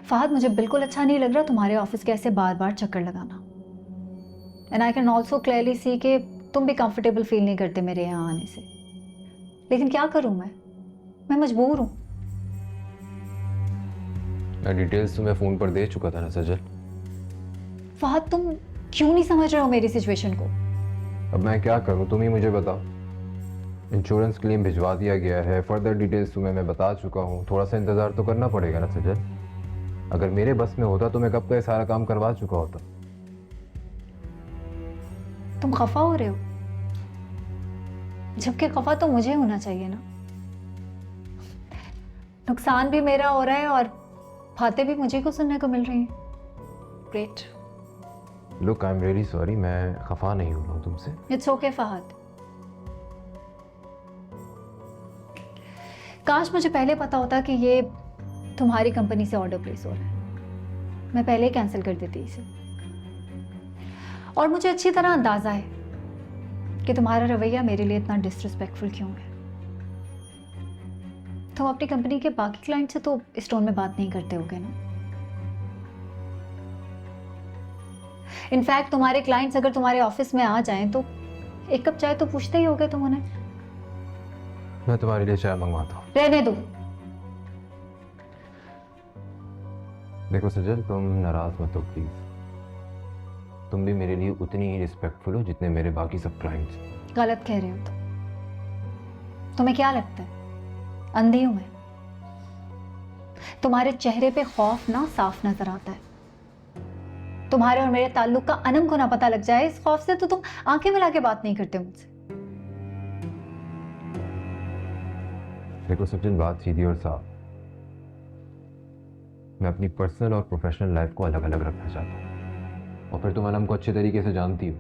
फहद, मुझे बिल्कुल अच्छा नहीं लग रहा तुम्हारे ऑफिस के ऐसे बार बार चक्कर लगाना। And I can also clearly see कि तुम भी कंफर्टेबल फील नहीं करते मेरे यहाँ आने से। लेकिन क्या करूँ मैं मजबूर हूँ। मैं डिटेल्स तुम्हें फ़ोन पर दे चुका था ना सजल। फहद, तुम क्यों नहीं समझ रहे हो मेरी सिचुएशन को? अब मैं क्या करूं, तुम ही मुझे बताओ। इंश्योरेंस क्लेम भिजवा दिया गया है, फर्दर डिटेल्स तुम्हें मैं बता चुका हूँ, थोड़ा सा इंतज़ार तो करना पड़ेगा ना सजल। अगर मेरे बस में होता तो मैं कब का ये सारा काम करवा चुका होता। तुम खफा हो रहे हो, जबकि खफा तो मुझे होना चाहिए ना। नुकसान भी मेरा हो रहा है और बातें भी मुझे को सुनने को मिल रही हैं। Great. Look, I am really sorry, मैं खफा नहीं हो रहा हूँ तुमसे। It's okay Fahad. काश मुझे पहले पता होता कि ये तुम्हारी कंपनी से ऑर्डर प्लेस हो रहा है, मैं पहले ही कैंसिल कर देती इसे। और मुझे अच्छी तरह अंदाजा है कि तुम्हारा रवैया मेरे लिए इतना डिसरिस्पेक्टफुल क्यों है। तुम अपनी कंपनी के बाकी क्लाइंट से तो इस टोन में बात नहीं करते होगे ना। इनफैक्ट तुम्हारे क्लाइंट्स अगर तुम्हारे ऑफिस में आ जाएं तो एक कप चाय तो पूछते ही होगे तुम उन्हें। मैं तुम्हारे लिए चाय मंगवाता हूँ। रहने दो। देखो सजल, तुम नाराज मत हो प्लीज। तुम भी मेरे लिए उतनी ही रिस्पेक्टफुल हो जितने मेरे बाकी सब क्लाइंट्स। गलत कह रहे हो तुम्हें क्या लगता है अंधी हूं मैं? तुम्हारे चेहरे पे खौफ ना साफ नजर आता है। तुम्हारे और मेरे ताल्लुक का अनम को ना पता लग जाए इस खौफ से तो तुम आंखें मिला के बात नहीं करते मुझसे। देखो सचिन, बात सीधी और साफ। मैं अपनी पर्सनल और प्रोफेशनल लाइफ को अलग अलग रखना चाहता हूँ। और फिर तुम अनम को अच्छे तरीके से जानती हो।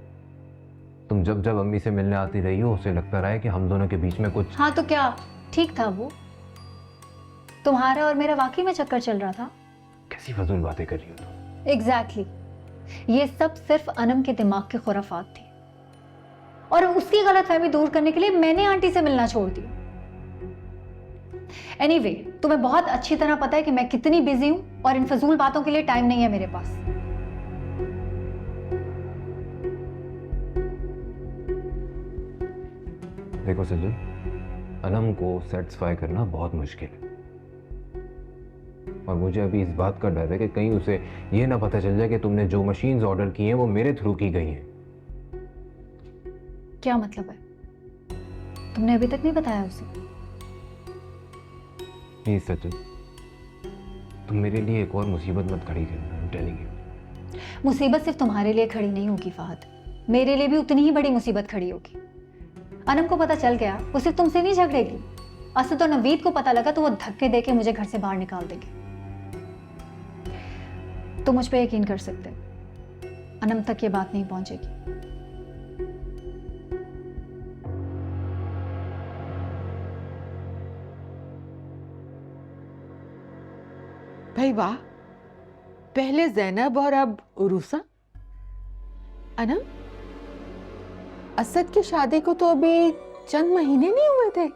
तुम जब जब अम्मी से मिलने आती रही हो उसे लगता रहा है कि हम दोनों के बीच में कुछ। हाँ तो क्या ठीक था वो? तुम्हारा और मेरा वाकई में चक्कर चल रहा था। कैसी फजूल बातें कर रही हो तुम। एग्जैक्टली ये सब सिर्फ अनम के दिमाग की खुराफात थी और उसकी गलतफहमी दूर करने के लिए मैंने आंटी से मिलना छोड़ दिया। एनीवे, तुम्हें बहुत अच्छी तरह पता है कि मैं कितनी बिजी हूं और इन फजूल बातों के लिए टाइम नहीं है मेरे पास। देखो सजल, अनम को सेटिस्फाई करना बहुत मुश्किल है और मुझे अभी इस बात का डर है कि कहीं उसे यह ना पता चल जाए कि तुमने जो मशीन्स ऑर्डर की हैं वो मेरे थ्रू की गई हैं। क्या मतलब है? तुमने अभी तक नहीं बताया उसे? प्लीज सचिन, तुम मेरे लिए एक और मुसीबत मत खड़ी करना। I am telling you. मुसीबत सिर्फ तुम्हारे लिए खड़ी नहीं होगी फहद, मेरे लिए भी उतनी ही बड़ी मुसीबत खड़ी होगी। अनम को पता चल गया वो सिर्फ तुमसे नहीं झगड़ेगी। असद तो नवीद को पता लगा तो वो धक्के देके मुझे घर से बाहर निकाल देंगे। तुम मुझ पे यकीन कर सकते हो, अनम तक ये बात नहीं पहुंचेगी। भाई वाह, पहले जैनब और अब उरूसा। अनम, असद की शादी को तो अभी चंद महीने नहीं हुए थे।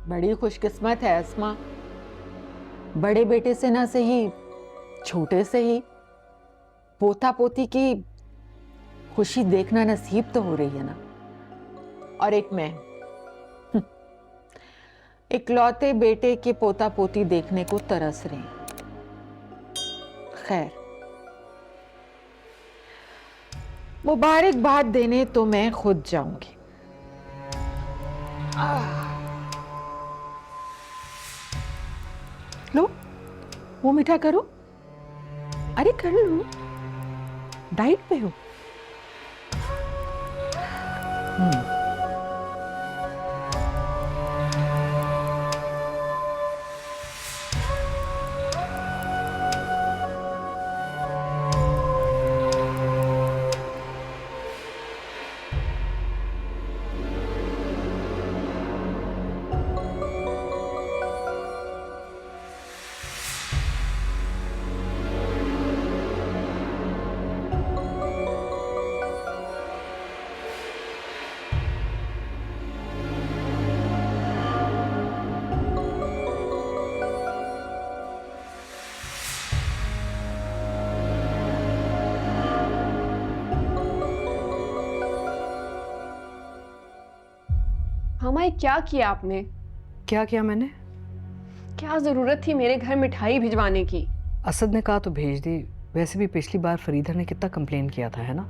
बड़ी खुशकिस्मत है अस्मा, बड़े बेटे से ना सही छोटे से ही पोता पोती की खुशी देखना नसीब तो हो रही है ना। और एक मैं इकलौते बेटे के पोता पोती देखने को तरस रही। खैर, मुबारकबाद देने तो मैं खुद जाऊंगी। लो, वो मीठा करो। अरे कर लो, डाइट पे हो। मामा ये क्या किया आपने? क्या किया मैंने? क्या जरूरत थी मेरे घर मिठाई भिजवाने की? असद ने कहा तो भेज दी। वैसे भी पिछली बार फरीदा ने कितना कंप्लेन किया था, है ना?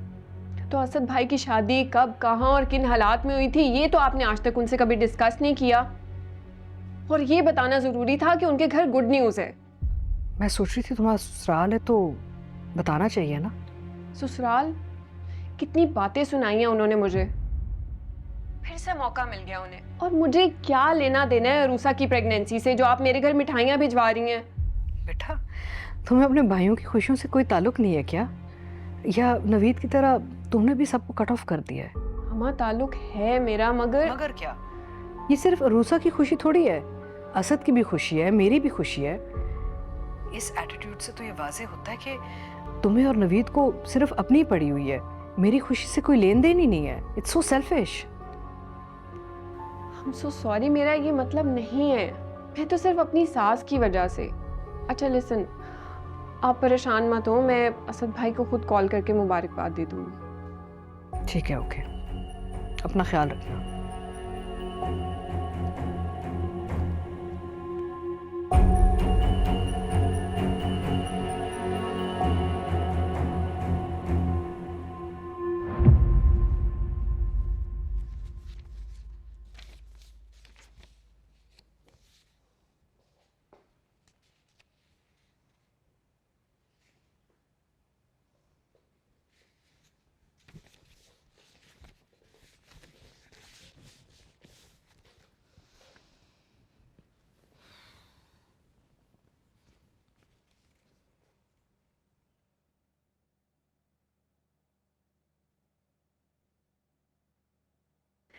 तो असद भाई की शादी कब, कहाँ और किन हालात में हुई थी ये तो आपने आज तक उनसे कभी डिस्कस नहीं किया। और ये बताना जरूरी था कि उनके घर गुड न्यूज़ है। मैं सोच रही थी तुम्हारा ससुराल है तो बताना चाहिए ना। ससुराल? कितनी बातें सुनाई हैं उन्होंने मुझे। फिर से मौका मिल गया उन्हें। और मुझे क्या लेना देना है रूसा की प्रेगनेंसी से जो आप मेरे घर मिठाइयाँ भिजवा रही हैं? बेटा, तुम्हें अपने भाइयों की खुशियों से कोई ताल्लुक नहीं है क्या? या नवीद की तरह तुमने भी सबको कट ऑफ कर दिया है? हमारा ताल्लुक है मेरा, मगर क्या? ये सिर्फ रूसा की खुशी थोड़ी है, असद की भी खुशी है, मेरी भी खुशी है। इस एटीट्यूड से तो ये वाज़ेह होता है कि तुम्हें और नवीद को सिर्फ अपनी पड़ी हुई है, मेरी खुशी से कोई लेन देन ही नहीं है। It's so selfish. I'm so sorry, मेरा ये मतलब नहीं है। मैं तो सिर्फ अपनी सास की वजह से। अच्छा लिसन, आप परेशान मत हो, मैं असद भाई को खुद कॉल करके मुबारकबाद दे दूँगी। ठीक है, ओके। अपना ख्याल रखना।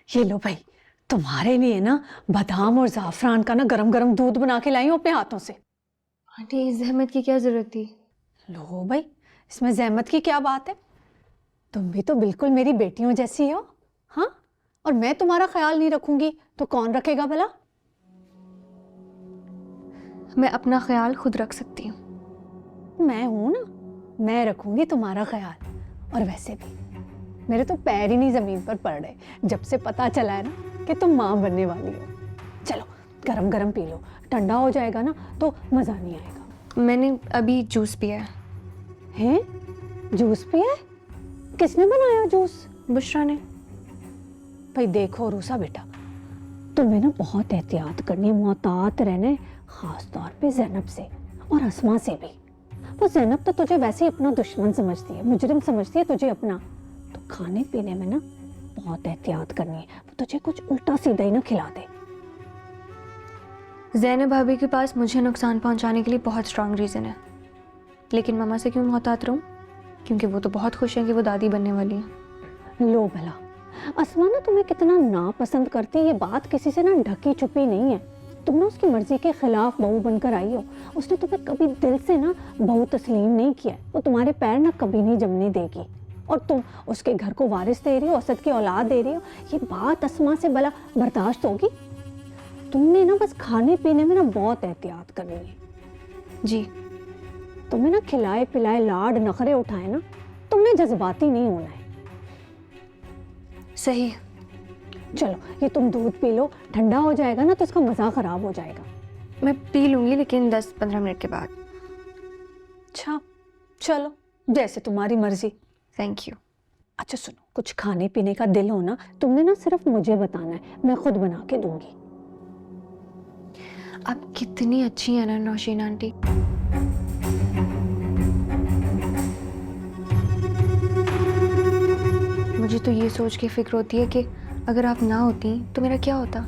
ये लो भाई, तुम्हारे लिए ना बादाम और ज़ाफ़रान का ना गरम गरम दूध बना के लाई हूँ अपने हाथों से। आंटी इस जहमत की क्या ज़रूरत थी? लो भाई, इसमें जहमत की क्या बात है? तुम भी तो बिल्कुल मेरी बेटियों जैसी हो। हाँ, और मैं तुम्हारा ख्याल नहीं रखूंगी तो कौन रखेगा भला? मैं अपना ख्याल खुद रख सकती हूँ। मैं हूं ना, मैं रखूंगी तुम्हारा ख्याल। और वैसे भी मेरे तो पैर ही नहीं जमीन पर पड़ रहे जब से पता चला है ना कि तुम माँ बनने वाली हो। चलो गरम गरम पी लो, ठंडा हो जाएगा ना तो मज़ा नहीं आएगा। मैंने अभी जूस पिया हैं? जूस पिया है? किसने बनाया जूस? बुशरा ने। भाई देखो रूसा बेटा, तुम्हें ना बहुत एहतियात करनी, मोहतात रहना है, ख़ास तौर पे ज़ैनब से और अस्मा से भी। वो ज़ैनब तो तुझे वैसे ही अपना दुश्मन समझती है, मुजरिम समझती है तुझे अपना। तो खाने पीने में ना बहुत एहतियात करनी है, वो तुझे कुछ उल्टा सीधा ही ना खिला दे। ज़ैनब भाभी के पास मुझे नुकसान पहुंचाने के लिए बहुत स्ट्रांग रीज़न है, लेकिन मामा से क्यों मोहतात रहूं? क्योंकि वो तो बहुत खुश हैं कि वो दादी बनने वाली हैं। लो भला, अस्मा ना तुम्हें कितना नापसंद करती है, ये बात किसी से ना ढकी छुपी नहीं है। तुम ना उसकी मर्जी के खिलाफ बहू बनकर आई हो। उसने तुम्हें कभी दिल से ना बहू तस्लीम नहीं किया। वो तुम्हारे पैर ना कभी नहीं जमने देगी। और तुम उसके घर को वारिस दे रही हो, असद की औलाद दे रही हो। ये बात अस्मा से भला बर्दाश्त होगी? तुमने ना बस खाने पीने में ना बहुत एहतियात करनी है। जी। तुम्हें ना खिलाए पिलाए लाड नखरे उठाए ना, तुमने जज्बाती नहीं होना है। सही। चलो ये तुम दूध पी लो, ठंडा हो जाएगा ना तो इसका मज़ा ख़राब हो जाएगा। मैं पी लूँगी लेकिन 10-15 मिनट के बाद। अच्छा चलो, जैसे तुम्हारी मर्जी। Thank you. अच्छा सुनो, कुछ खाने पीने का दिल हो ना, तुमने ना सिर्फ मुझे बताना है, मैं खुद बना के दूंगी। आप कितनी अच्छी हैं ना नौशीन आंटी। मुझे तो ये सोच के फिक्र होती है कि अगर आप ना होती तो मेरा क्या होता।